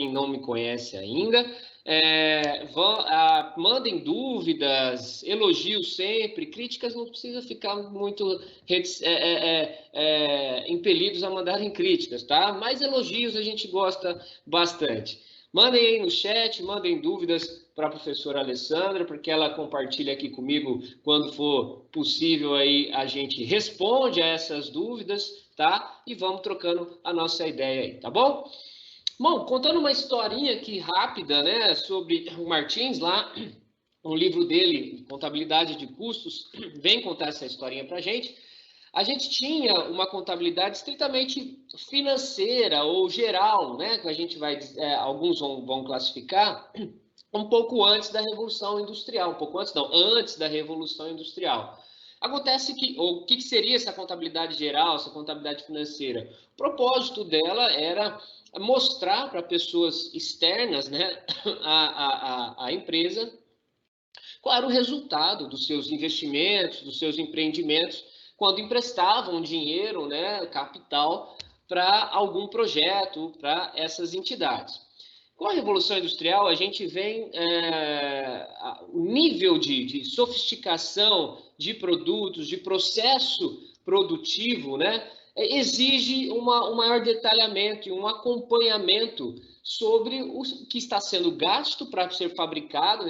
quem não me conhece ainda. Mandem dúvidas, elogios sempre, críticas não precisa ficar muito impelidos a mandarem críticas, tá? Mas elogios a gente gosta bastante. Mandem aí no chat, mandem dúvidas para a professora Alessandra, porque ela compartilha aqui comigo quando for possível, aí a gente responde a essas dúvidas, tá? E vamos trocando a nossa ideia aí, tá bom? Bom, contando uma historinha aqui rápida, né, sobre o Martins lá, um livro dele, Contabilidade de Custos, vem contar essa historinha para a gente. A gente tinha uma contabilidade estritamente financeira ou geral, né, que a gente vai, alguns vão classificar, um pouco antes da Revolução Industrial, um pouco antes não, antes da Revolução Industrial. Acontece que, o que seria essa contabilidade geral, essa contabilidade financeira? O propósito dela era mostrar para pessoas externas, né, a empresa, qual era o resultado dos seus investimentos, dos seus empreendimentos, quando emprestavam dinheiro, né, capital, para algum projeto, para essas entidades. Com a Revolução Industrial, a gente vê o nível de sofisticação de produtos, de processo produtivo, né, exige um maior detalhamento e um acompanhamento sobre o que está sendo gasto para ser fabricado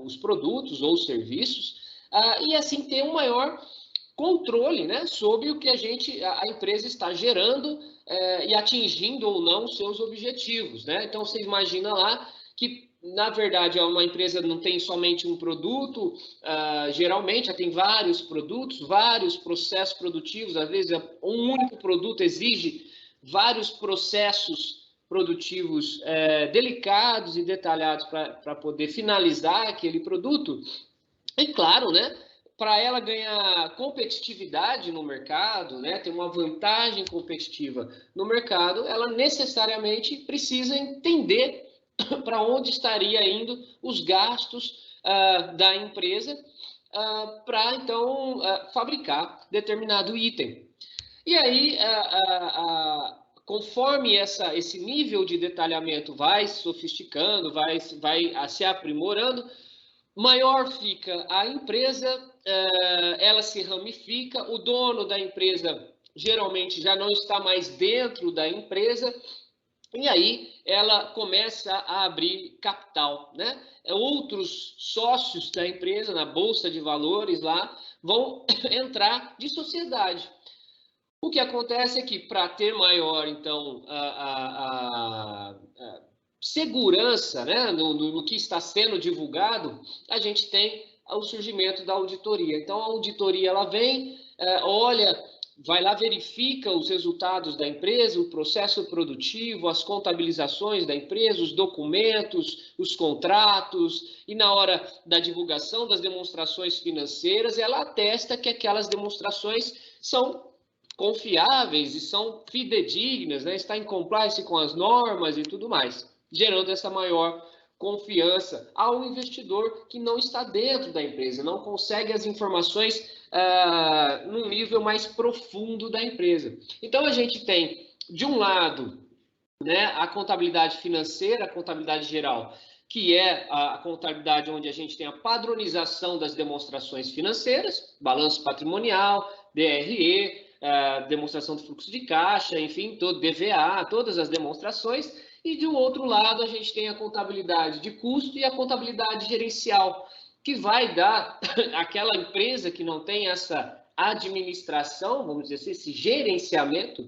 os produtos ou serviços, e assim ter um maior controle, né, sobre o que a empresa está gerando e atingindo ou não os seus objetivos, né? Então, você imagina lá que, na verdade, uma empresa não tem somente um produto, geralmente já tem vários produtos, vários processos produtivos, às vezes um único produto exige vários processos produtivos delicados e detalhados para poder finalizar aquele produto. E claro, né, para ela ganhar competitividade no mercado, né, ter uma vantagem competitiva no mercado, ela necessariamente precisa entender para onde estaria indo os gastos da empresa para, então, fabricar determinado item. E aí, conforme esse nível de detalhamento vai se sofisticando, vai se aprimorando, maior fica a empresa, ela se ramifica, o dono da empresa geralmente já não está mais dentro da empresa, e aí ela começa a abrir capital, né? Outros sócios da empresa, na Bolsa de Valores lá, vão entrar de sociedade. O que acontece é que, para ter maior, então, segurança, né, no que está sendo divulgado, a gente tem o surgimento da auditoria. Então, a auditoria ela vem, olha, vai lá, verifica os resultados da empresa, o processo produtivo, as contabilizações da empresa, os documentos, os contratos, e na hora da divulgação das demonstrações financeiras, ela atesta que aquelas demonstrações são confiáveis e são fidedignas, né? Está em compliance com as normas e tudo mais, gerando essa maior confiança ao investidor que não está dentro da empresa, não consegue as informações num nível mais profundo da empresa. Então, a gente tem, de um lado, né, a contabilidade financeira, a contabilidade geral, que é a contabilidade onde a gente tem a padronização das demonstrações financeiras, balanço patrimonial, DRE, demonstração do fluxo de caixa, enfim, todo DVA, todas as demonstrações. E, de um outro lado, a gente tem a contabilidade de custo e a contabilidade gerencial, que vai dar aquela empresa que não tem essa administração, vamos dizer assim, esse gerenciamento,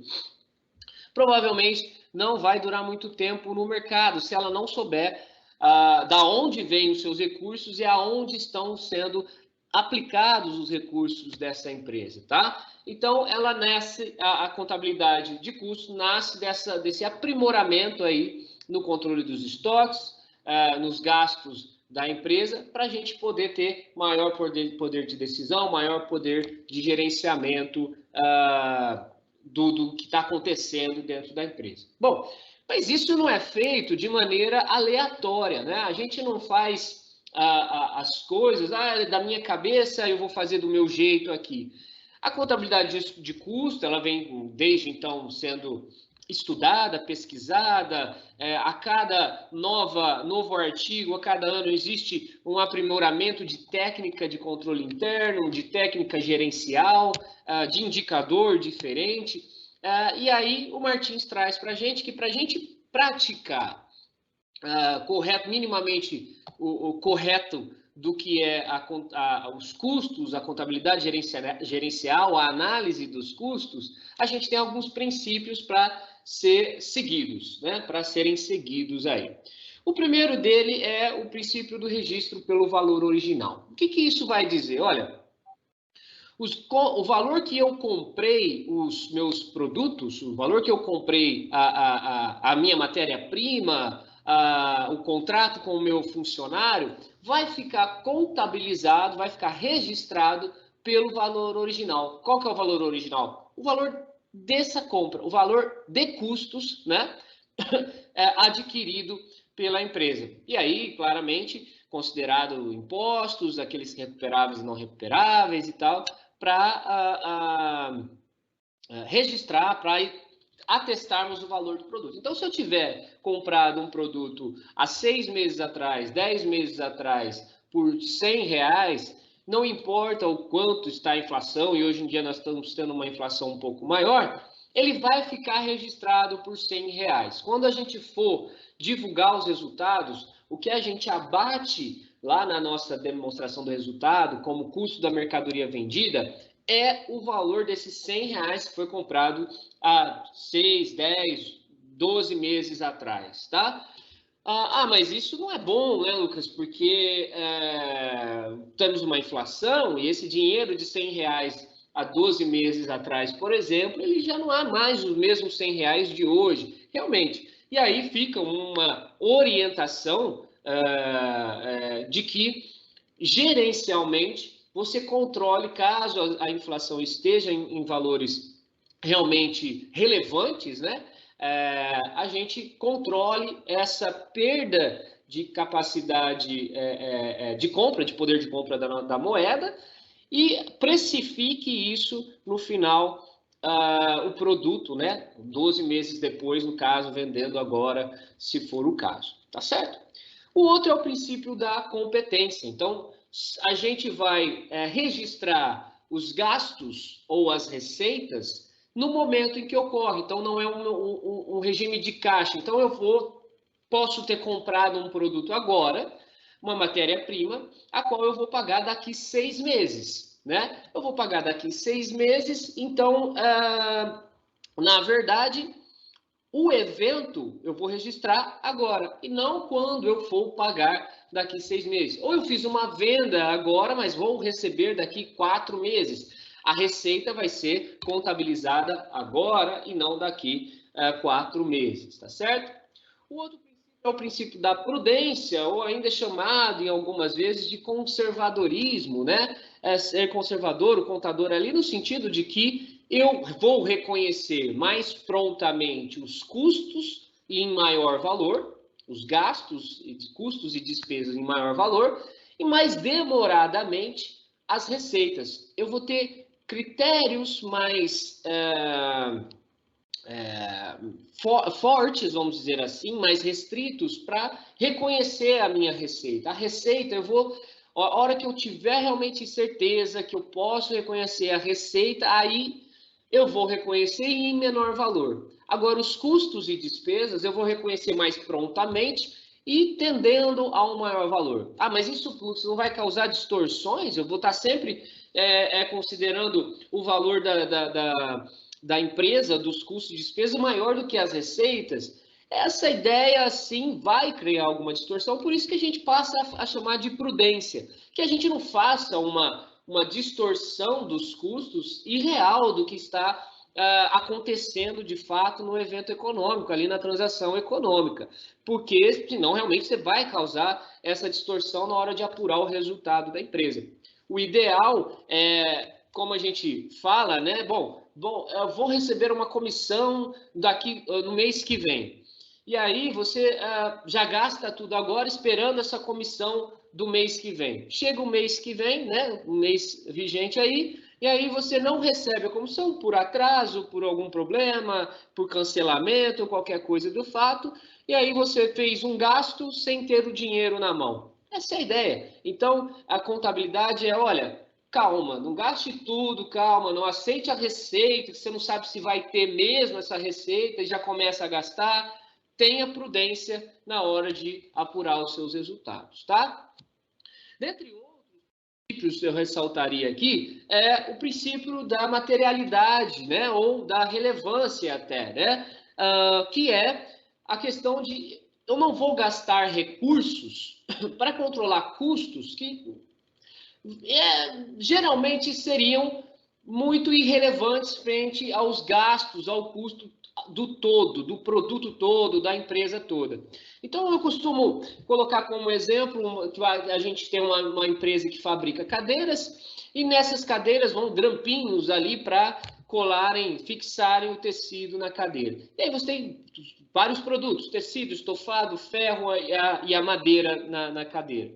provavelmente não vai durar muito tempo no mercado, se ela não souber da onde vêm os seus recursos e aonde estão sendo aplicados os recursos dessa empresa, tá? Então, ela nasce, a contabilidade de custo nasce desse aprimoramento aí no controle dos estoques, nos gastos da empresa, para a gente poder ter maior poder de decisão, maior poder de gerenciamento do que está acontecendo dentro da empresa. Bom, mas isso não é feito de maneira aleatória, né? A gente não faz as coisas, da minha cabeça eu vou fazer do meu jeito aqui. A contabilidade de custo, ela vem desde então sendo estudada, pesquisada, a cada novo artigo, a cada ano existe um aprimoramento de técnica de controle interno, de técnica gerencial, de indicador diferente. E aí o Martins traz para a gente que para a gente praticar minimamente o correto do que é os custos, a contabilidade gerencial, a análise dos custos, a gente tem alguns princípios para ser seguidos, né? Para serem seguidos aí. O primeiro dele é o princípio do registro pelo valor original. O que isso vai dizer? Olha, o valor que eu comprei os meus produtos, o valor que eu comprei a minha matéria-prima, o contrato com o meu funcionário, vai ficar contabilizado, vai ficar registrado pelo valor original. Qual que é o valor original? O valor dessa compra, o valor de custos, né, adquirido pela empresa. E aí, claramente, considerado impostos, aqueles recuperáveis e não recuperáveis e tal, para registrar, para atestarmos o valor do produto. Então, se eu tiver comprado um produto há 6 meses atrás, 10 meses atrás, por R$100, não importa o quanto está a inflação, e hoje em dia nós estamos tendo uma inflação um pouco maior, ele vai ficar registrado por R$100. Quando a gente for divulgar os resultados, o que a gente abate lá na nossa demonstração do resultado, como custo da mercadoria vendida, é o valor desses R$100 que foi comprado há 6, 10, 12 meses atrás, tá? Mas isso não é bom, né, Lucas? Porque temos uma inflação e esse dinheiro de R$100 há 12 meses atrás, por exemplo, ele já não há mais os mesmos R$100 de hoje, realmente. E aí fica uma orientação de que, gerencialmente, você controle, caso a inflação esteja em valores realmente relevantes, né? A gente controle essa perda de capacidade de compra, de poder de compra da moeda, e precifique isso no final, o produto, né? 12 meses depois, no caso, vendendo agora, se for o caso, tá certo? O outro é o princípio da competência. Então, a gente vai registrar os gastos ou as receitas no momento em que ocorre. Então, não é um regime de caixa. Então, posso ter comprado um produto agora, uma matéria-prima, a qual eu vou pagar daqui 6 meses, né? Eu vou pagar daqui 6 meses, então, na verdade, o evento eu vou registrar agora, e não quando eu for pagar daqui 6 meses. Ou eu fiz uma venda agora, mas vou receber daqui 4 meses. A receita vai ser contabilizada agora e não daqui 4 meses, tá certo? O outro princípio é o princípio da prudência, ou ainda chamado, em algumas vezes, de conservadorismo, né? Ser conservador, o contador ali, no sentido de que eu vou reconhecer mais prontamente os custos em maior valor, os gastos, custos e despesas em maior valor, e mais demoradamente as receitas. Eu vou ter critérios mais fortes, vamos dizer assim, mais restritos para reconhecer a minha receita. A receita, a hora que eu tiver realmente certeza que eu posso reconhecer a receita, aí eu vou reconhecer em menor valor. Agora, os custos e despesas eu vou reconhecer mais prontamente e tendendo a um maior valor. Mas isso não vai causar distorções? Eu vou estar sempre considerando o valor da empresa, dos custos e despesas, maior do que as receitas. Essa ideia, sim, vai criar alguma distorção, por isso que a gente passa a chamar de prudência, que a gente não faça uma distorção dos custos irreal do que está acontecendo de fato no evento econômico, ali na transação econômica, porque senão realmente você vai causar essa distorção na hora de apurar o resultado da empresa. O ideal é, como a gente fala, né? Bom, eu vou receber uma comissão daqui no mês que vem. E aí você já gasta tudo agora esperando essa comissão do mês que vem. Chega o mês que vem, né? O mês vigente aí, e aí você não recebe a comissão por atraso, por algum problema, por cancelamento, qualquer coisa do fato, e aí você fez um gasto sem ter o dinheiro na mão. Essa é a ideia. Então, a contabilidade é, olha, calma, não gaste tudo, calma, não aceite a receita, que você não sabe se vai ter mesmo essa receita e já começa a gastar. Tenha prudência na hora de apurar os seus resultados, tá? Dentre outros princípios, eu ressaltaria aqui, o princípio da materialidade, né, ou da relevância até, né, que é a questão de eu não vou gastar recursos para controlar custos que geralmente seriam muito irrelevantes frente aos gastos, ao custo do todo, do produto todo, da empresa toda. Então, eu costumo colocar como exemplo, a gente tem uma empresa que fabrica cadeiras, e nessas cadeiras vão grampinhos ali para colarem, fixarem o tecido na cadeira. E aí você tem vários produtos, tecido, estofado, ferro e a madeira na cadeira.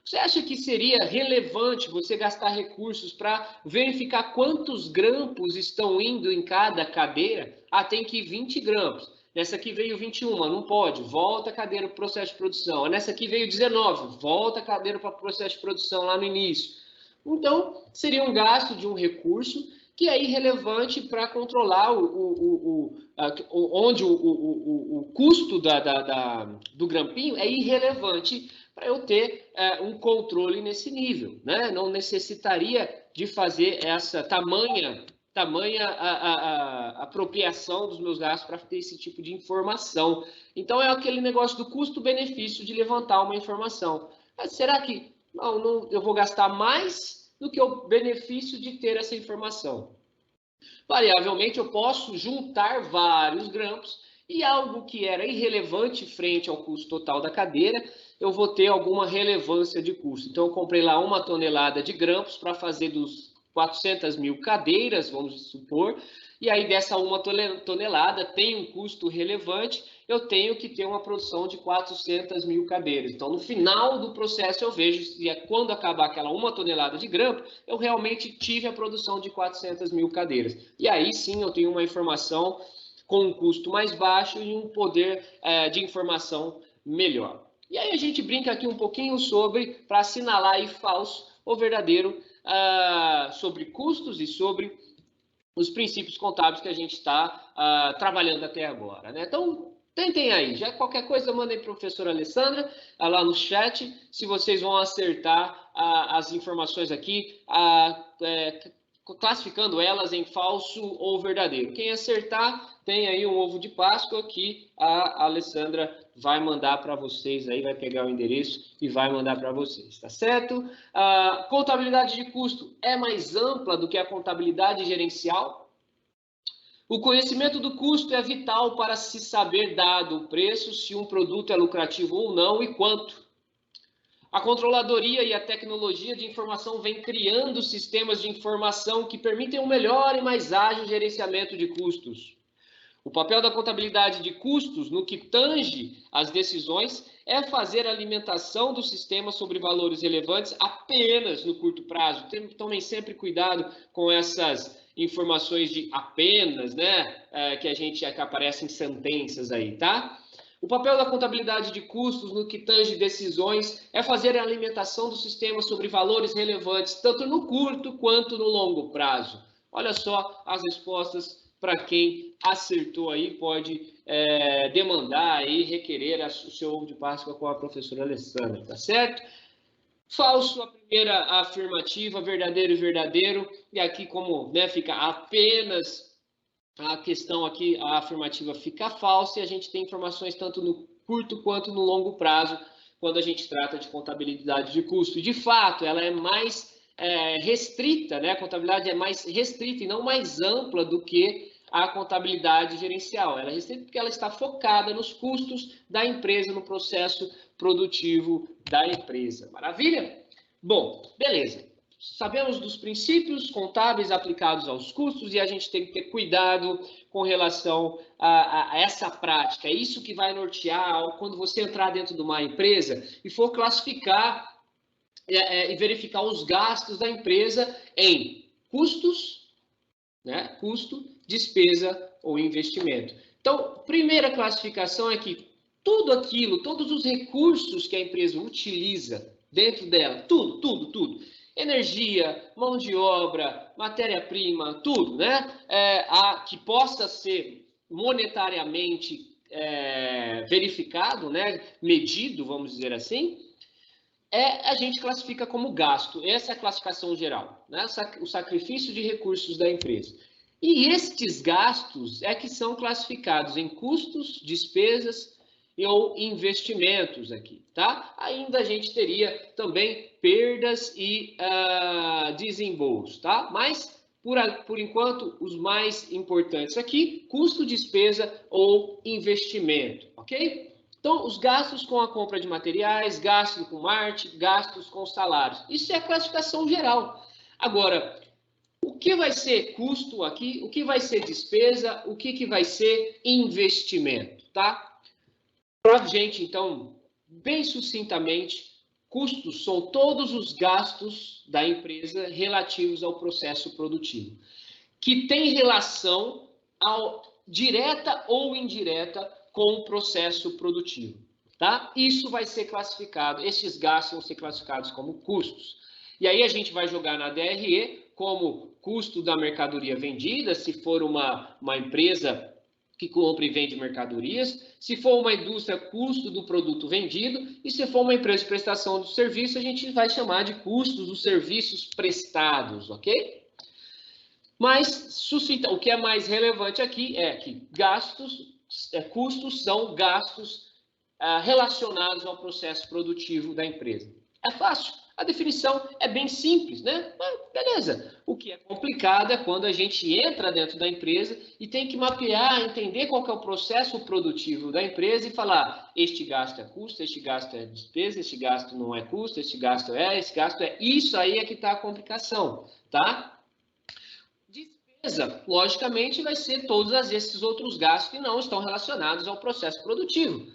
Você acha que seria relevante você gastar recursos para verificar quantos grampos estão indo em cada cadeira? Ah, tem que ir 20 grampos. Nessa aqui veio 21, não pode. Volta a cadeira para o processo de produção. Nessa aqui veio 19, volta a cadeira para o processo de produção lá no início. Então, seria um gasto de um recurso que é irrelevante para controlar onde o custo do grampinho é irrelevante para eu ter um controle nesse nível, né? Não necessitaria de fazer essa tamanha apropriação dos meus gastos para ter esse tipo de informação. Então, é aquele negócio do custo-benefício de levantar uma informação. Mas será que não, eu vou gastar mais do que o benefício de ter essa informação? Variavelmente, eu posso juntar vários grampos e algo que era irrelevante frente ao custo total da cadeira, eu vou ter alguma relevância de custo. Então, eu comprei lá 1 tonelada de grampos para fazer dos 400 mil cadeiras, vamos supor, e aí dessa 1 tonelada tem um custo relevante, eu tenho que ter uma produção de 400 mil cadeiras. Então, no final do processo, eu vejo se quando acabar aquela 1 tonelada de grampo, eu realmente tive a produção de 400 mil cadeiras. E aí sim eu tenho uma informação com um custo mais baixo e um poder de informação melhor. E aí a gente brinca aqui um pouquinho para assinalar aí falso ou verdadeiro sobre custos e sobre os princípios contábeis que a gente está trabalhando até agora, né? Então, tentem aí. Já qualquer coisa, mandem para a professora Alessandra lá no chat, se vocês vão acertar as informações aqui, classificando elas em falso ou verdadeiro. Quem acertar, tem aí um ovo de Páscoa que a Alessandra vai mandar para vocês aí, vai pegar o endereço e vai mandar para vocês, tá certo? A contabilidade de custo é mais ampla do que a contabilidade gerencial? O conhecimento do custo é vital para se saber, dado o preço, se um produto é lucrativo ou não e quanto. A controladoria e a tecnologia de informação vem criando sistemas de informação que permitem um melhor e mais ágil gerenciamento de custos. O papel da contabilidade de custos, no que tange as decisões, é fazer a alimentação do sistema sobre valores relevantes apenas no curto prazo. Tomem sempre cuidado com essas informações de apenas, né? Que aparecem sentenças aí, tá? O papel da contabilidade de custos, no que tange decisões, é fazer a alimentação do sistema sobre valores relevantes, tanto no curto quanto no longo prazo. Olha só as respostas para quem acertou aí, pode demandar aí, requerer o seu ovo de Páscoa com a professora Alessandra, tá certo? Falso, a primeira afirmativa, verdadeiro e verdadeiro, e aqui como fica apenas a questão aqui, a afirmativa fica falsa, e a gente tem informações tanto no curto quanto no longo prazo, quando a gente trata de contabilidade de custo. E, de fato, ela é mais restrita, né? A contabilidade é mais restrita e não mais ampla do que a contabilidade gerencial. Ela é restrita porque ela está focada nos custos da empresa, no processo produtivo da empresa. Maravilha? Bom, beleza. Sabemos dos princípios contábeis aplicados aos custos e a gente tem que ter cuidado com relação a essa prática. É isso que vai nortear quando você entrar dentro de uma empresa e for classificar e verificar os gastos da empresa em custos, né? Custo, despesa ou investimento. Então, primeira classificação é que tudo aquilo, todos os recursos que a empresa utiliza dentro dela, tudo, energia, mão de obra, matéria-prima, tudo, né? Que possa ser monetariamente verificado, né? Medido, vamos dizer assim, a gente classifica como gasto. Essa é a classificação geral, né? O sacrifício de recursos da empresa. E estes gastos é que são classificados em custos, despesas ou investimentos aqui, tá? Ainda a gente teria também perdas e desembolsos, tá? Mas, por enquanto, os mais importantes aqui, custo, despesa ou investimento, ok? Então, os gastos com a compra de materiais, gastos com marketing, gastos com salários. Isso é a classificação geral. Agora, o que vai ser custo aqui? O que vai ser despesa? O que vai ser investimento, tá? Para a gente, então, bem sucintamente, custos são todos os gastos da empresa relativos ao processo produtivo, que tem relação direta ou indireta com o processo produtivo, tá? Isso vai ser classificado, esses gastos vão ser classificados como custos. E aí a gente vai jogar na DRE como custo da mercadoria vendida, se for uma empresa que compra e vende mercadorias, se for uma indústria, custo do produto vendido, e se for uma empresa de prestação de serviço, a gente vai chamar de custos dos serviços prestados, ok? Mas, o que é mais relevante aqui é que custos são gastos relacionados ao processo produtivo da empresa. É fácil. A definição é bem simples, né? Mas, beleza. O que é complicado é quando a gente entra dentro da empresa e tem que mapear, entender qual que é o processo produtivo da empresa e falar, este gasto é custo, este gasto é despesa, este gasto não é custo, este gasto é, esse gasto é... Isso aí é que está a complicação, tá? Despesa, logicamente, vai ser todos esses outros gastos que não estão relacionados ao processo produtivo.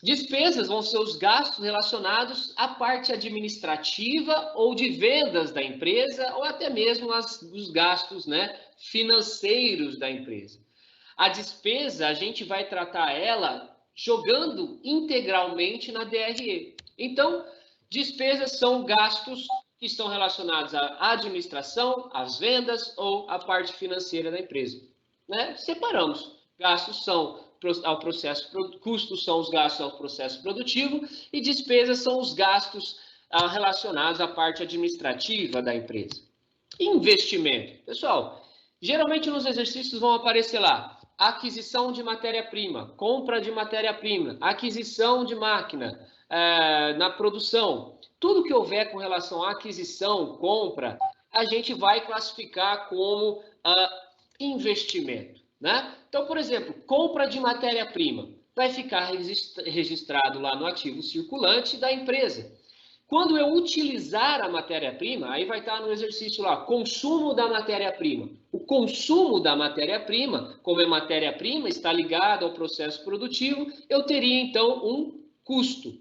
Despesas vão ser os gastos relacionados à parte administrativa ou de vendas da empresa, ou até mesmo os gastos, né, financeiros da empresa. A despesa, a gente vai tratar ela jogando integralmente na DRE. Então, despesas são gastos que estão relacionados à administração, às vendas ou à parte financeira da empresa, né? Separamos. Gastos são ao processo, custos são os gastos ao processo produtivo e despesas são os gastos relacionados à parte administrativa da empresa. Investimento. Pessoal, geralmente nos exercícios vão aparecer lá aquisição de matéria-prima, compra de matéria-prima, aquisição de máquina na produção. Tudo que houver com relação à aquisição, compra, a gente vai classificar como investimento, né? Então, por exemplo, compra de matéria-prima vai ficar registrado lá no ativo circulante da empresa. Quando eu utilizar a matéria-prima, aí vai estar no exercício lá, consumo da matéria-prima. O consumo da matéria-prima, como é matéria-prima, está ligado ao processo produtivo, eu teria, então, um custo.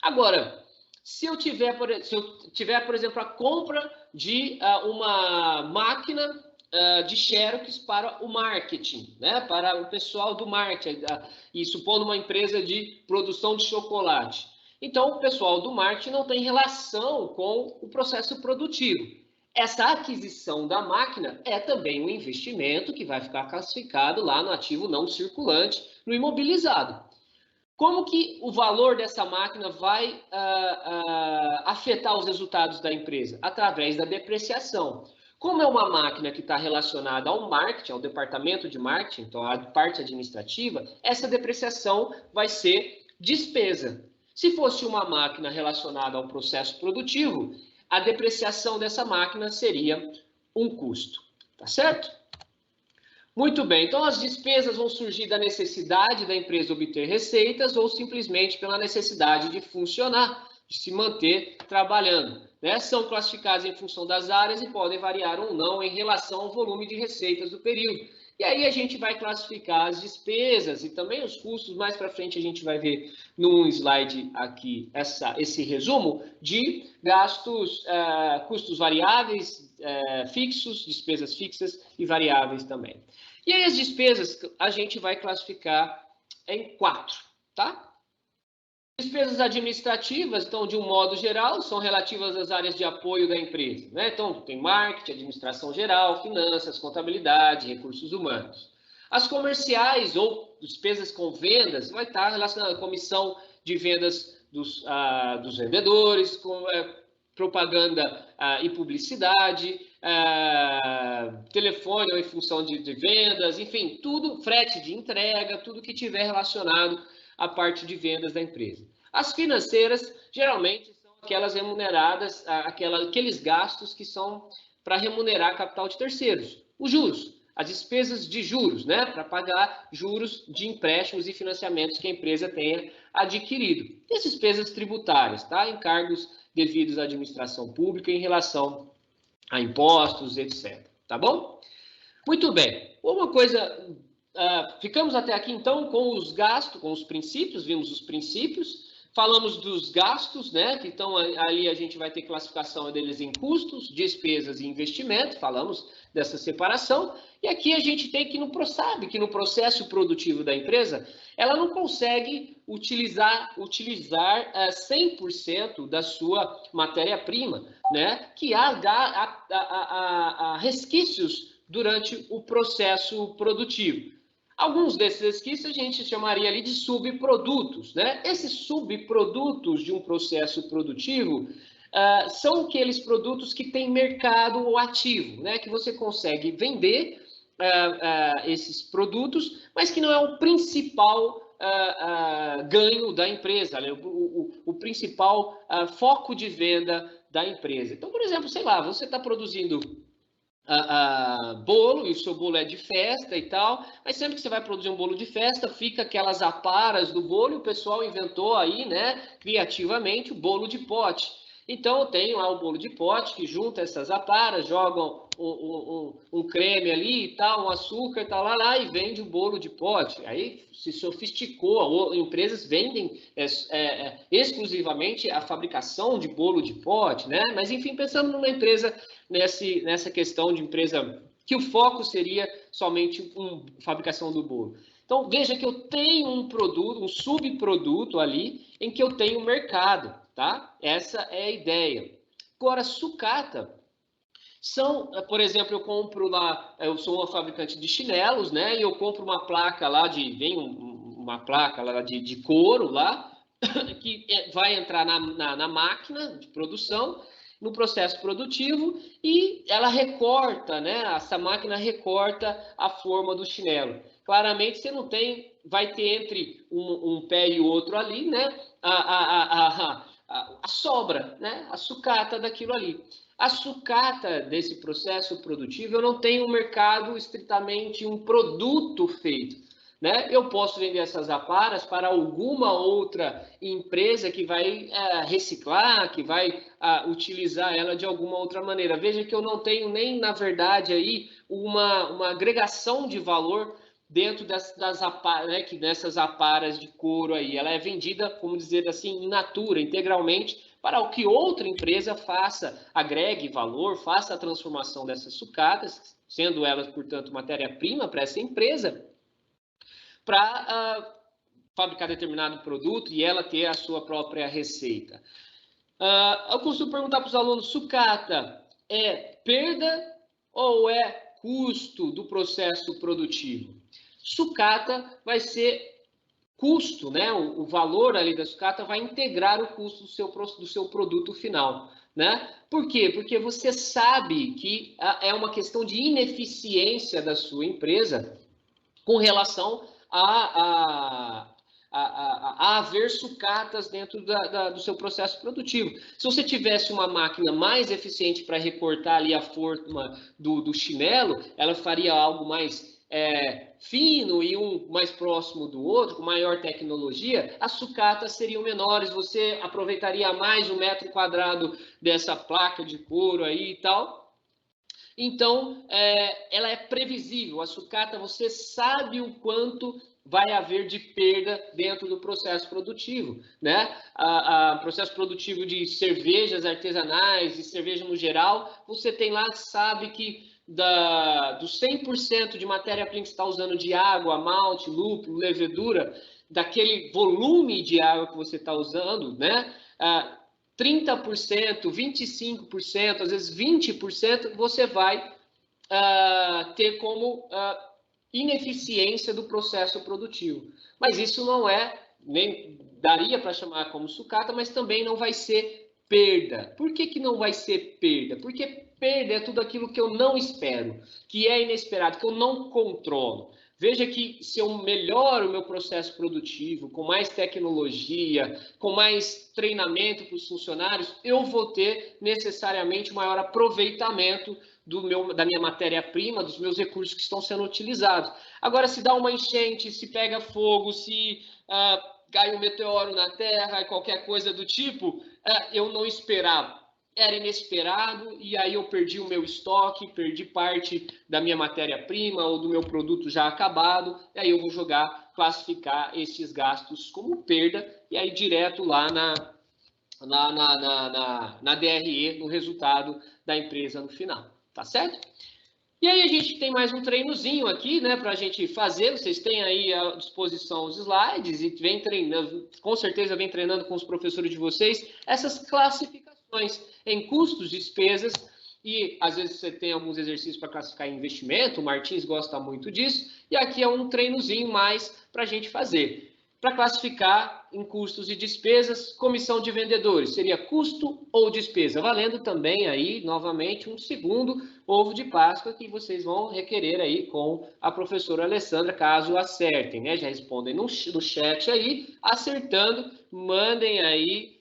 Agora, se eu tiver, por exemplo, a compra de uma máquina de xerox para o marketing, né? Para o pessoal do marketing, e supondo uma empresa de produção de chocolate. Então, o pessoal do marketing não tem relação com o processo produtivo. Essa aquisição da máquina é também um investimento que vai ficar classificado lá no ativo não circulante, no imobilizado. Como que o valor dessa máquina vai afetar os resultados da empresa? Através da depreciação. Como é uma máquina que está relacionada ao marketing, ao departamento de marketing, então a parte administrativa, essa depreciação vai ser despesa. Se fosse uma máquina relacionada ao processo produtivo, a depreciação dessa máquina seria um custo, tá certo? Muito bem, então as despesas vão surgir da necessidade da empresa obter receitas ou simplesmente pela necessidade de funcionar, de se manter trabalhando, né? São classificadas em função das áreas e podem variar ou não em relação ao volume de receitas do período. E aí a gente vai classificar as despesas e também os custos. Mais para frente a gente vai ver num slide aqui esse resumo de gastos, custos variáveis, fixos, despesas fixas e variáveis também. E aí as despesas a gente vai classificar em 4, tá? Despesas administrativas, então, de um modo geral, são relativas às áreas de apoio da empresa, né? Então, tem marketing, administração geral, finanças, contabilidade, recursos humanos. As comerciais ou despesas com vendas vai estar relacionada à comissão de vendas dos vendedores, com propaganda e publicidade, telefone ou em função de vendas, enfim, tudo, frete de entrega, tudo que tiver relacionado à parte de vendas da empresa. As financeiras, geralmente, são aquelas remuneradas, aqueles gastos que são para remunerar capital de terceiros. Os juros, as despesas de juros, né, para pagar juros de empréstimos e financiamentos que a empresa tenha adquirido. E as despesas tributárias, tá, encargos devidos à administração pública em relação a impostos, etc. Tá bom? Muito bem. Uma coisa, ficamos até aqui, então, com os gastos, com os princípios, vimos os princípios, falamos dos gastos, né, que então ali a gente vai ter classificação deles em custos, despesas e investimento, falamos dessa separação, e aqui a gente tem que sabe que no processo produtivo da empresa, ela não consegue utilizar 100% da sua matéria-prima, né, que há resquícios durante o processo produtivo. Alguns desses resquícios a gente chamaria ali de subprodutos, né? Esses subprodutos de um processo produtivo são aqueles produtos que têm mercado ativo, né? Que você consegue vender esses produtos, mas que não é o principal ganho da empresa, né? O principal foco de venda da empresa. Então, por exemplo, sei lá, você está produzindo bolo, e o seu bolo é de festa e tal, mas sempre que você vai produzir um bolo de festa, fica aquelas aparas do bolo, e o pessoal inventou aí, né, criativamente, o bolo de pote. Então, tem lá o bolo de pote, que junta essas aparas, jogam um creme ali e tal, um açúcar e tal, lá, e vende o bolo de pote. Aí se sofisticou, empresas vendem exclusivamente a fabricação de bolo de pote, né? Mas, enfim, pensando numa empresa nessa questão de empresa que o foco seria somente fabricação do bolo. Então, veja que eu tenho um produto, um subproduto ali, em que eu tenho mercado, tá? Essa é a ideia. Agora, sucata por exemplo, eu compro lá, eu sou uma fabricante de chinelos, né? E eu compro uma placa lá vem uma placa lá de couro lá, que vai entrar na máquina de produção, no processo produtivo, e ela recorta, né? Essa máquina recorta a forma do chinelo. Claramente você não vai ter entre um pé e o outro ali, né? A sobra, né? A sucata daquilo ali. A sucata desse processo produtivo, eu não tenho um mercado estritamente um produto feito, né? Eu posso vender essas aparas para alguma outra empresa que vai reciclar, que vai utilizar ela de alguma outra maneira. Veja que eu não tenho nem, na verdade, aí uma agregação de valor dentro das aparas, né, dessas aparas de couro aí. Ela é vendida, como dizer assim, in natura, integralmente, para o que outra empresa agregue valor, faça a transformação dessas sucatas, sendo elas, portanto, matéria-prima para essa empresa, para fabricar determinado produto e ela ter a sua própria receita. Eu costumo perguntar para os alunos, sucata é perda ou é custo do processo produtivo? Sucata vai ser custo, né? O valor ali da sucata vai integrar o custo do seu produto final, né? Por quê? Porque você sabe que é uma questão de ineficiência da sua empresa com relação a haver sucatas dentro do seu processo produtivo. Se você tivesse uma máquina mais eficiente para recortar ali a forma do chinelo, ela faria algo mais fino e um mais próximo do outro, com maior tecnologia, as sucatas seriam menores, você aproveitaria mais um metro quadrado dessa placa de couro aí e tal, Então, ela é previsível. A sucata, você sabe o quanto vai haver de perda dentro do processo produtivo, né? O processo produtivo de cervejas artesanais e cerveja no geral, você tem lá, sabe que dos 100% de matéria-prima que você está usando de água, malte, lúpulo, levedura, daquele volume de água que você está usando, né? 30%, 25%, às vezes 20%, você vai ter como ineficiência do processo produtivo. Mas isso não nem daria para chamar como sucata, mas também não vai ser perda. Por que não vai ser perda? Porque perda é tudo aquilo que eu não espero, que é inesperado, que eu não controlo. Veja que se eu melhoro o meu processo produtivo, com mais tecnologia, com mais treinamento para os funcionários, eu vou ter necessariamente maior aproveitamento da minha matéria-prima, dos meus recursos que estão sendo utilizados. Agora, se dá uma enchente, se pega fogo, se cai um meteoro na Terra, qualquer coisa do tipo, eu não esperava. Era inesperado e aí eu perdi o meu estoque, perdi parte da minha matéria-prima ou do meu produto já acabado, e aí eu vou classificar esses gastos como perda e aí direto lá na DRE, no resultado da empresa no final, tá certo? E aí a gente tem mais um treinozinho aqui, né, para a gente fazer. Vocês têm aí à disposição os slides e vem treinando, com certeza vem treinando com os professores de vocês, essas classificações em custos, despesas, e às vezes você tem alguns exercícios para classificar em investimento, o Martins gosta muito disso, e aqui é um treinozinho mais para a gente fazer. Para classificar em custos e despesas, comissão de vendedores, seria custo ou despesa? Valendo também aí, novamente, um segundo ovo de Páscoa que vocês vão requerer aí com a professora Alessandra, caso acertem, né? Já respondem no chat aí, acertando, mandem aí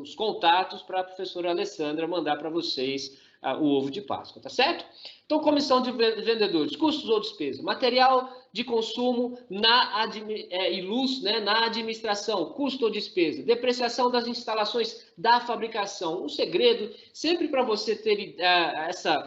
os contatos para a professora Alessandra mandar para vocês o ovo de Páscoa, tá certo? Então, comissão de vendedores, custos ou despesa? Material de consumo e luz, né, na administração, custo ou despesa? Depreciação das instalações da fabricação. Um segredo, sempre para você ter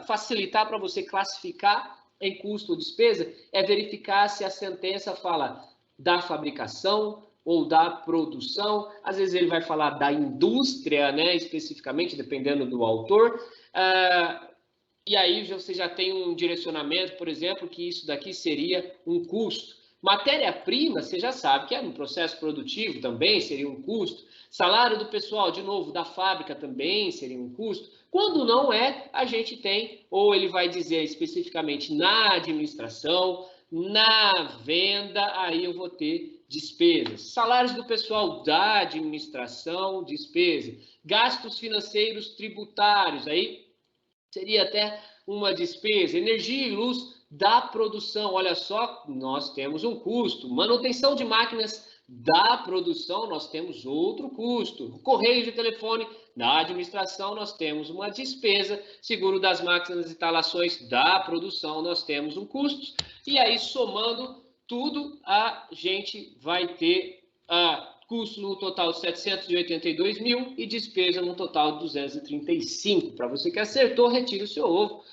facilitar para você classificar em custo ou despesa, é verificar se a sentença fala da fabricação ou da produção. Às vezes ele vai falar da indústria, né, especificamente, dependendo do autor. E aí você já tem um direcionamento, por exemplo, que isso daqui seria um custo. Matéria-prima, você já sabe que é no processo produtivo também seria um custo. Salário do pessoal, de novo, da fábrica também seria um custo. Quando não é, a gente tem, ou ele vai dizer especificamente na administração, na venda, aí eu vou ter despesas. Salários do pessoal da administração, despesa. Gastos financeiros tributários, aí seria até uma despesa. Energia e luz da produção, olha só, nós temos um custo. Manutenção de máquinas da produção, nós temos outro custo. Correio de telefone da administração, nós temos uma despesa. Seguro das máquinas e instalações da produção, nós temos um custo. E aí, somando tudo, a gente vai ter custo no total de 782 mil e despesa no total de 235. Para você que acertou, retire o seu ovo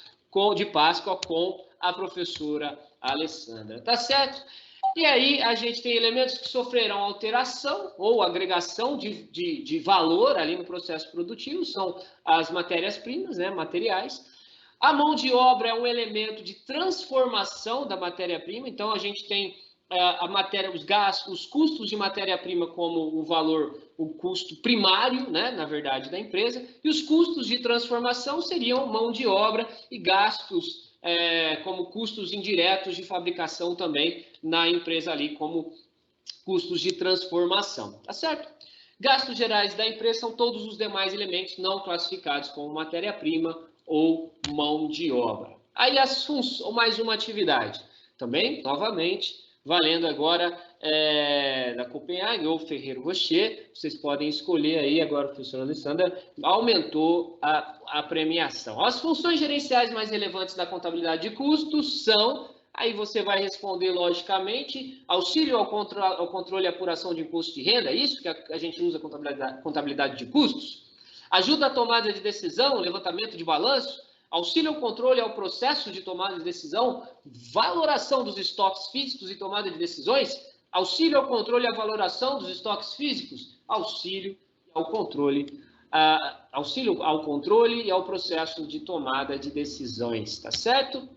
de Páscoa com a professora Alessandra. Tá certo? E aí a gente tem elementos que sofrerão alteração ou agregação de valor ali no processo produtivo, são as matérias-primas, né, materiais. A mão de obra é um elemento de transformação da matéria-prima, então a gente tem os gastos, os custos de matéria-prima como o custo primário, né, na verdade, da empresa, e os custos de transformação seriam mão de obra e gastos como custos indiretos de fabricação também na empresa ali, como custos de transformação, tá certo? Gastos gerais da empresa são todos os demais elementos não classificados como matéria-prima ou mão de obra. Aí mais uma atividade, também, novamente, valendo agora da Copenhague ou Ferreiro Rocher, vocês podem escolher aí, agora a professora Alessandra aumentou a premiação. As funções gerenciais mais relevantes da contabilidade de custos são, aí você vai responder logicamente, auxílio ao controle e apuração de imposto de renda, isso que a gente usa contabilidade de custos, ajuda à tomada de decisão, levantamento de balanço, auxílio ao controle ao processo de tomada de decisão, valoração dos estoques físicos e tomada de decisões, auxílio ao controle e à valoração dos estoques físicos, auxílio ao controle, auxílio ao controle e ao processo de tomada de decisões, tá certo?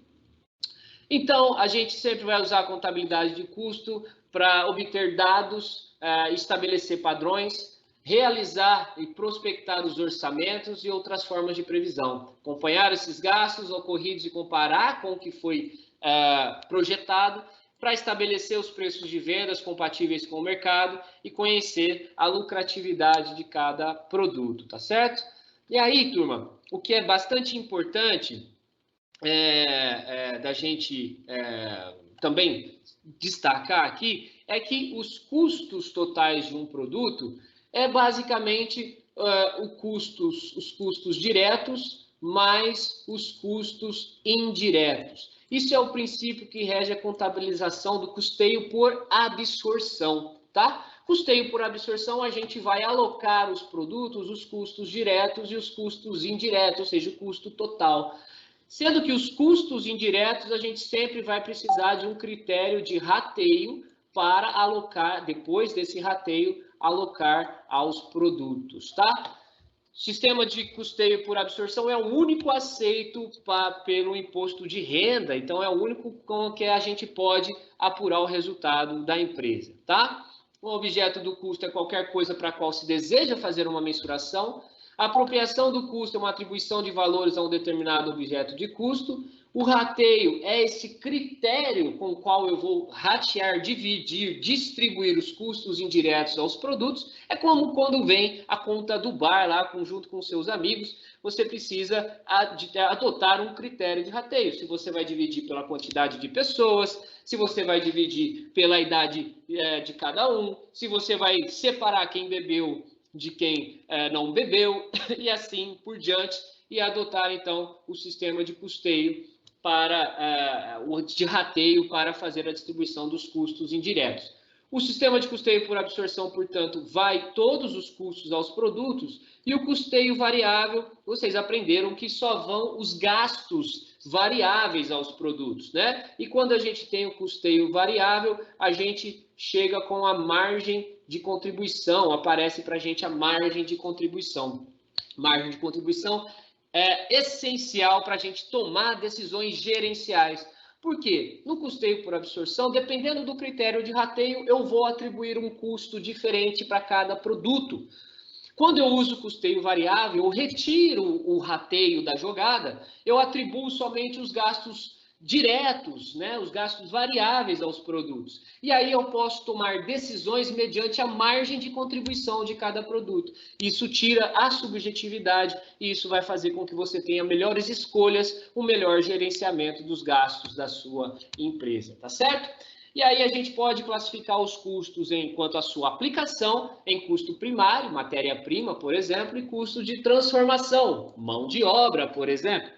Então, a gente sempre vai usar a contabilidade de custo para obter dados, estabelecer padrões, realizar e prospectar os orçamentos e outras formas de previsão. Acompanhar esses gastos ocorridos e comparar com o que foi projetado para estabelecer os preços de vendas compatíveis com o mercado e conhecer a lucratividade de cada produto, tá certo? E aí, turma, o que é bastante importante da gente também destacar aqui é que os custos totais de um produto basicamente os custos diretos mais os custos indiretos. Isso é o princípio que rege a contabilização do custeio por absorção, tá? Custeio por absorção, a gente vai alocar os produtos, os custos diretos e os custos indiretos, ou seja, o custo total. Sendo que os custos indiretos, a gente sempre vai precisar de um critério de rateio para alocar, depois desse rateio, alocar aos produtos, tá? Sistema de custeio por absorção é o único aceito pelo imposto de renda, então é o único com que a gente pode apurar o resultado da empresa, tá? O objeto do custo é qualquer coisa para a qual se deseja fazer uma mensuração. A apropriação do custo é uma atribuição de valores a um determinado objeto de custo. O rateio é esse critério com o qual eu vou ratear, dividir, distribuir os custos indiretos aos produtos. É como quando vem a conta do bar lá, junto com seus amigos, você precisa adotar um critério de rateio. Se você vai dividir pela quantidade de pessoas, se você vai dividir pela idade de cada um, se você vai separar quem bebeu de quem não bebeu, e assim por diante, e adotar, então, o sistema de custeio de rateio para fazer a distribuição dos custos indiretos. O sistema de custeio por absorção, portanto, vai todos os custos aos produtos, e o custeio variável, vocês aprenderam que só vão os gastos variáveis aos produtos, né? E quando a gente tem o custeio variável, a gente chega com a margem de contribuição, aparece para a gente a margem de contribuição. Margem de contribuição é essencial para a gente tomar decisões gerenciais. Por quê? No custeio por absorção, dependendo do critério de rateio, eu vou atribuir um custo diferente para cada produto. Quando eu uso custeio variável, eu retiro o rateio da jogada, eu atribuo somente os gastos diretos, né, os gastos variáveis aos produtos. E aí eu posso tomar decisões mediante a margem de contribuição de cada produto. Isso tira a subjetividade e isso vai fazer com que você tenha melhores escolhas, um melhor gerenciamento dos gastos da sua empresa, tá certo? E aí a gente pode classificar os custos enquanto a sua aplicação em custo primário, matéria-prima, por exemplo, e custo de transformação, mão de obra, por exemplo.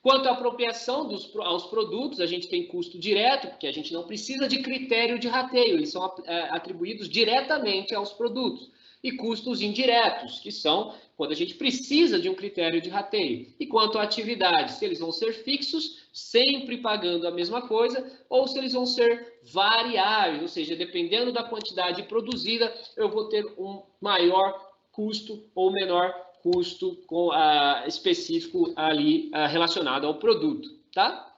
Quanto à apropriação aos produtos, a gente tem custo direto, porque a gente não precisa de critério de rateio, eles são atribuídos diretamente aos produtos. E custos indiretos, que são quando a gente precisa de um critério de rateio. E quanto à atividade, se eles vão ser fixos, sempre pagando a mesma coisa, ou se eles vão ser variáveis, ou seja, dependendo da quantidade produzida, eu vou ter um maior custo ou menor custo específico ali relacionado ao produto, tá?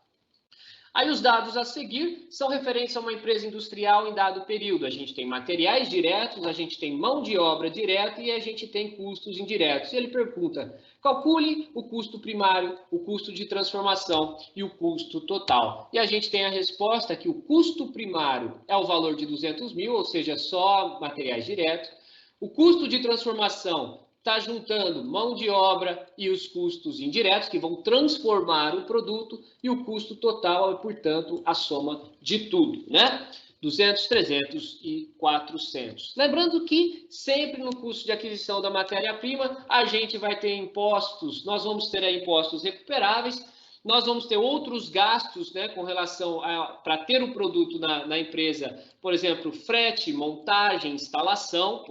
Aí os dados a seguir são referentes a uma empresa industrial em dado período. A gente tem materiais diretos, a gente tem mão de obra direta e a gente tem custos indiretos. E ele pergunta, calcule o custo primário, o custo de transformação e o custo total. E a gente tem a resposta que o custo primário é o valor de 200 mil, ou seja, só materiais diretos. O custo de transformação está juntando mão de obra e os custos indiretos, que vão transformar o produto, e o custo total é, portanto, a soma de tudo, né? 200, 300 e 400. Lembrando que sempre no custo de aquisição da matéria-prima, a gente vai ter impostos, nós vamos ter impostos recuperáveis, nós vamos ter outros gastos, né, com relação para ter o produto na empresa, por exemplo, frete, montagem, instalação,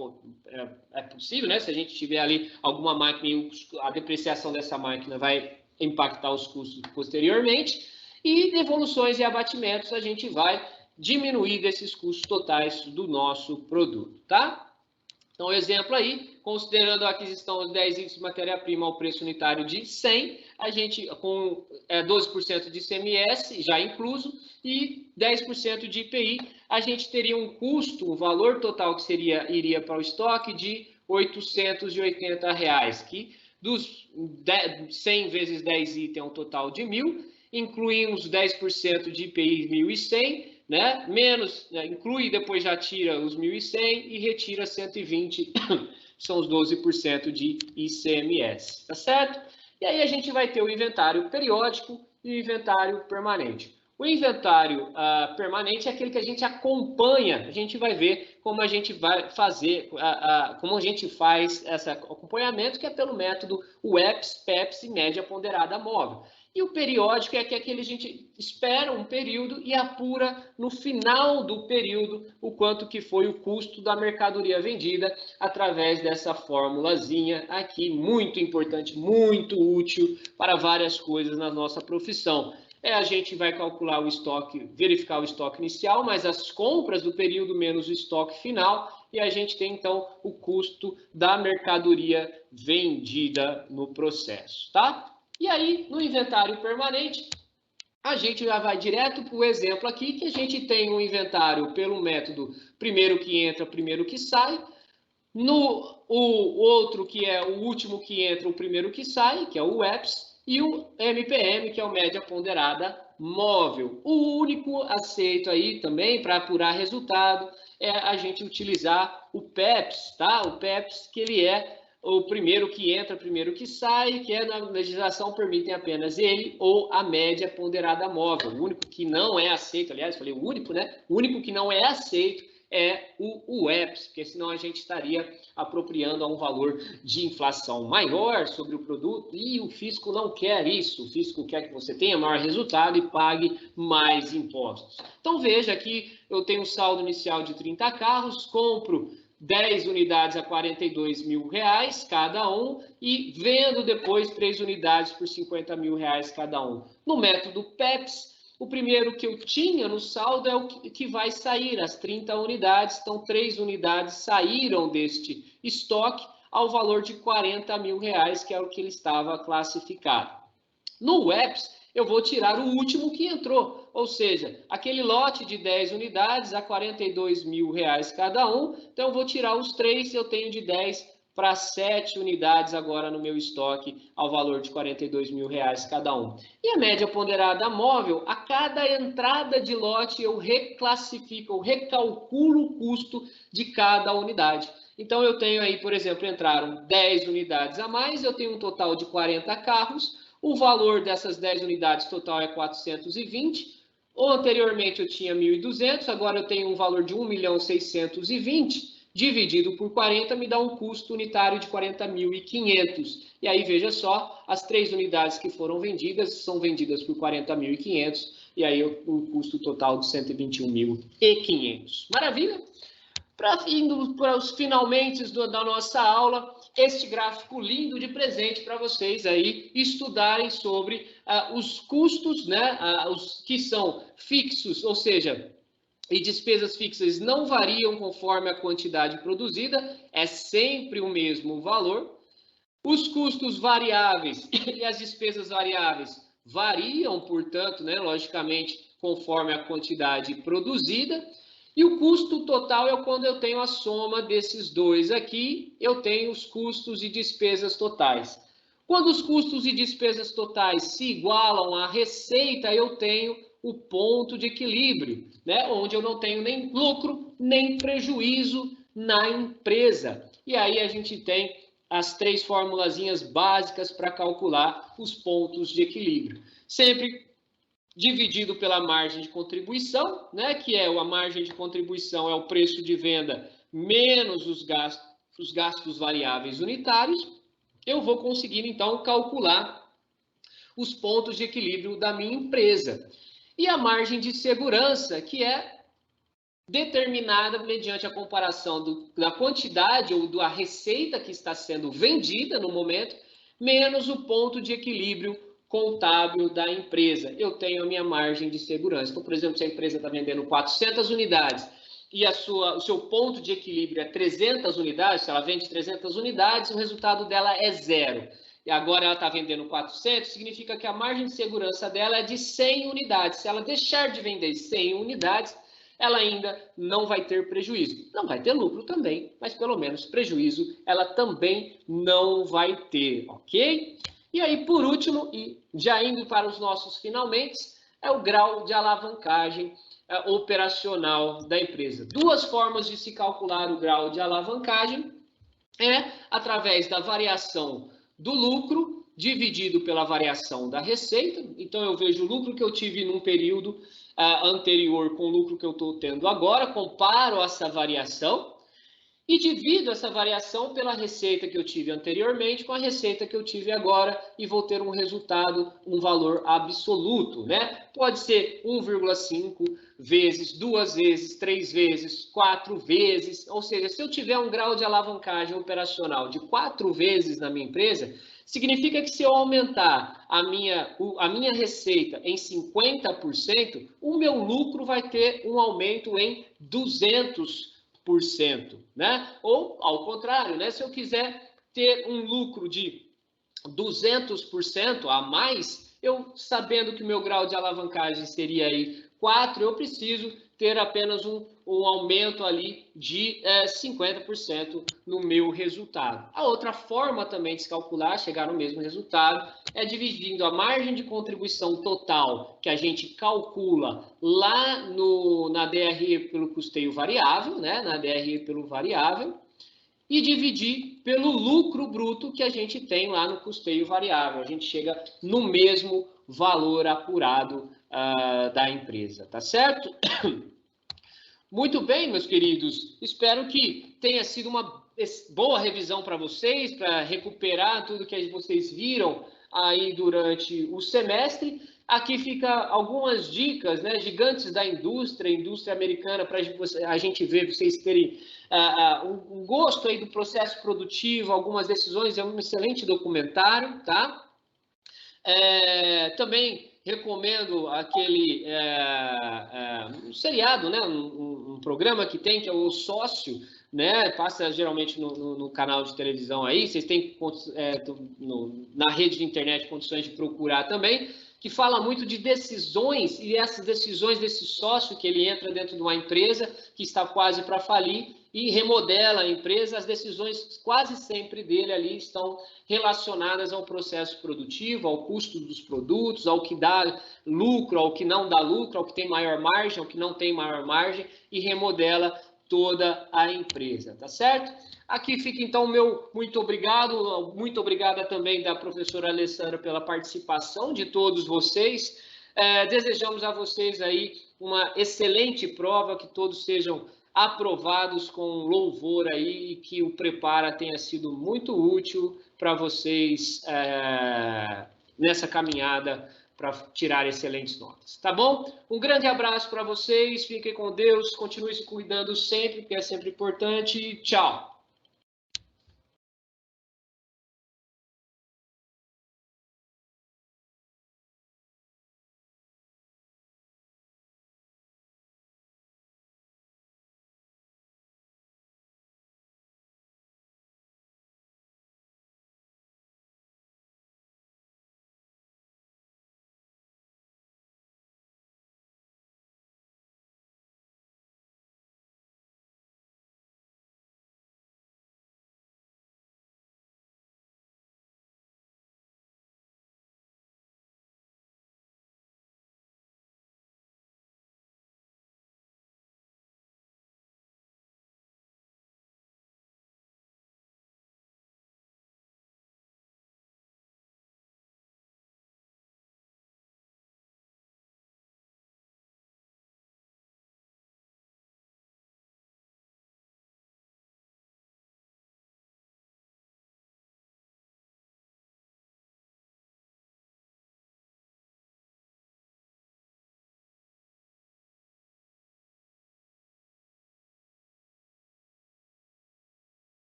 é possível, né? Se a gente tiver ali alguma máquina, a depreciação dessa máquina vai impactar os custos posteriormente, e devoluções e abatimentos a gente vai diminuir desses custos totais do nosso produto, tá? Então, exemplo aí, considerando a aquisição de 10 itens de matéria-prima ao preço unitário de 100, a gente, com 12% de ICMS já incluso e 10% de IPI, a gente teria um custo, um valor total que iria para o estoque de R$ 880, que dos 100 vezes 10 itens é um total de 1.000, incluímos 10% de IPI 1.100, né? Menos, né? Inclui, depois já tira os 1.100 e retira 120, são os 12% de ICMS, tá certo? E aí a gente vai ter o inventário periódico e o inventário permanente. O inventário permanente é aquele que a gente acompanha, a gente vai ver como a gente vai fazer, como a gente faz esse acompanhamento, que é pelo método UEPS, PEPS e média ponderada móvel. E o periódico é aquele que a gente espera um período e apura no final do período o quanto que foi o custo da mercadoria vendida através dessa formulazinha aqui, muito importante, muito útil para várias coisas na nossa profissão. A gente vai calcular o estoque, verificar o estoque inicial, mais as compras do período menos o estoque final, e a gente tem então o custo da mercadoria vendida no processo, tá? E aí, no inventário permanente, a gente já vai direto para o exemplo aqui, que a gente tem um inventário pelo método primeiro que entra, primeiro que sai. O outro, que é o último que entra, o primeiro que sai, que é o UEPS. E o MPM, que é o média ponderada móvel. O único aceito aí também para apurar resultado é a gente utilizar o PEPS, tá? O PEPS, que ele é o primeiro que entra, primeiro que sai, que na legislação permitem apenas ele ou a média ponderada móvel. O único que não é aceito, aliás, falei o único, né? O único que não é aceito é o UEPS, porque senão a gente estaria apropriando a um valor de inflação maior sobre o produto e o fisco não quer isso. O fisco quer que você tenha maior resultado e pague mais impostos. Então veja aqui, eu tenho um saldo inicial de 30 carros, compro 10 unidades a R$ 42.000 cada um e vendo depois 3 unidades por R$ 50.000 cada um. No método PEPS, o primeiro que eu tinha no saldo é o que vai sair, as 30 unidades. Então, 3 unidades saíram deste estoque ao valor de R$ 40.000, que é o que ele estava classificado. No UEPS, eu vou tirar o último que entrou, ou seja, aquele lote de 10 unidades a R$ 42.000 cada um. Então, eu vou tirar os 3, eu tenho de 10 para 7 unidades agora no meu estoque, ao valor de R$ 42.000 cada um. E a média ponderada móvel, a cada entrada de lote eu reclassifico, eu recalculo o custo de cada unidade. Então, eu tenho aí, por exemplo, entraram 10 unidades a mais, eu tenho um total de 40 carros, o valor dessas 10 unidades total é 420, ou anteriormente eu tinha 1.200, agora eu tenho um valor de 1.620, dividido por 40 me dá um custo unitário de 40.500. E aí, veja só, as 3 unidades que foram vendidas são vendidas por 40.500, e aí um custo total de 121.500. Maravilha? Indo para os finalmente da nossa aula, este gráfico lindo de presente para vocês aí estudarem sobre os custos, né, os que são fixos, ou seja, e despesas fixas não variam conforme a quantidade produzida, é sempre o mesmo valor. Os custos variáveis e as despesas variáveis variam, portanto, né, logicamente, conforme a quantidade produzida. E o custo total é quando eu tenho a soma desses dois aqui, eu tenho os custos e despesas totais. Quando os custos e despesas totais se igualam à receita, eu tenho o ponto de equilíbrio, né? Onde eu não tenho nem lucro, nem prejuízo na empresa. E aí a gente tem as 3 formulazinhas básicas para calcular os pontos de equilíbrio. Sempre dividido pela margem de contribuição, né? Que é a margem de contribuição é o preço de venda menos os gastos variáveis unitários. Eu vou conseguir, então, calcular os pontos de equilíbrio da minha empresa. E a margem de segurança, que é determinada mediante a comparação da quantidade ou da receita que está sendo vendida no momento, menos o ponto de equilíbrio contábil da empresa. Eu tenho a minha margem de segurança. Então, por exemplo, se a empresa está vendendo 400 unidades e o seu ponto de equilíbrio é 300 unidades, se ela vende 300 unidades, o resultado dela é 0. E agora ela está vendendo 400, significa que a margem de segurança dela é de 100 unidades. Se ela deixar de vender 100 unidades, ela ainda não vai ter prejuízo. Não vai ter lucro também, mas pelo menos prejuízo ela também não vai ter, ok? E aí, por último, e já indo para os nossos finalmente, é o grau de alavancagem operacional da empresa. Duas formas de se calcular o grau de alavancagem é através da variação do lucro dividido pela variação da receita. Então, eu vejo o lucro que eu tive num período anterior com o lucro que eu estou tendo agora, comparo essa variação e divido essa variação pela receita que eu tive anteriormente com a receita que eu tive agora e vou ter um resultado, um valor absoluto, né? Pode ser 1,5 vezes, 2 vezes, 3 vezes, 4 vezes, ou seja, se eu tiver um grau de alavancagem operacional de 4 vezes na minha empresa, significa que se eu aumentar a minha receita em 50%, o meu lucro vai ter um aumento em 200%. Né? Ou, ao contrário, né? Se eu quiser ter um lucro de 200% a mais, eu sabendo que o meu grau de alavancagem seria aí 4, eu preciso ter apenas um aumento ali de 50% no meu resultado. A outra forma também de se calcular, chegar no mesmo resultado, é dividindo a margem de contribuição total que a gente calcula lá na DRE pelo custeio variável, né? Na DRE pelo variável, e dividir pelo lucro bruto que a gente tem lá no custeio variável. A gente chega no mesmo valor apurado da empresa, tá certo? Muito bem, meus queridos. Espero que tenha sido uma boa revisão para vocês, para recuperar tudo que vocês viram aí durante o semestre. Aqui fica algumas dicas, né, gigantes da indústria americana, para a gente ver, vocês terem um gosto aí do processo produtivo, algumas decisões. É um excelente documentário, tá? Também recomendo aquele um seriado, né, um programa que tem, que é o Sócio, né, passa geralmente no canal de televisão aí, vocês têm na rede de internet condições de procurar também, que fala muito de decisões, e essas decisões desse sócio que ele entra dentro de uma empresa que está quase para falir e remodela a empresa. As decisões quase sempre dele ali estão relacionadas ao processo produtivo, ao custo dos produtos, ao que dá lucro, ao que não dá lucro, ao que tem maior margem, ao que não tem maior margem, e remodela toda a empresa, tá certo? Aqui fica então o meu muito obrigada também da professora Alessandra pela participação de todos vocês. Desejamos a vocês aí uma excelente prova, que todos sejam aprovados com louvor aí e que o Prepara tenha sido muito útil para vocês nessa caminhada para tirar excelentes notas, tá bom? Um grande abraço para vocês, fiquem com Deus, continue se cuidando sempre, que é sempre importante. Tchau!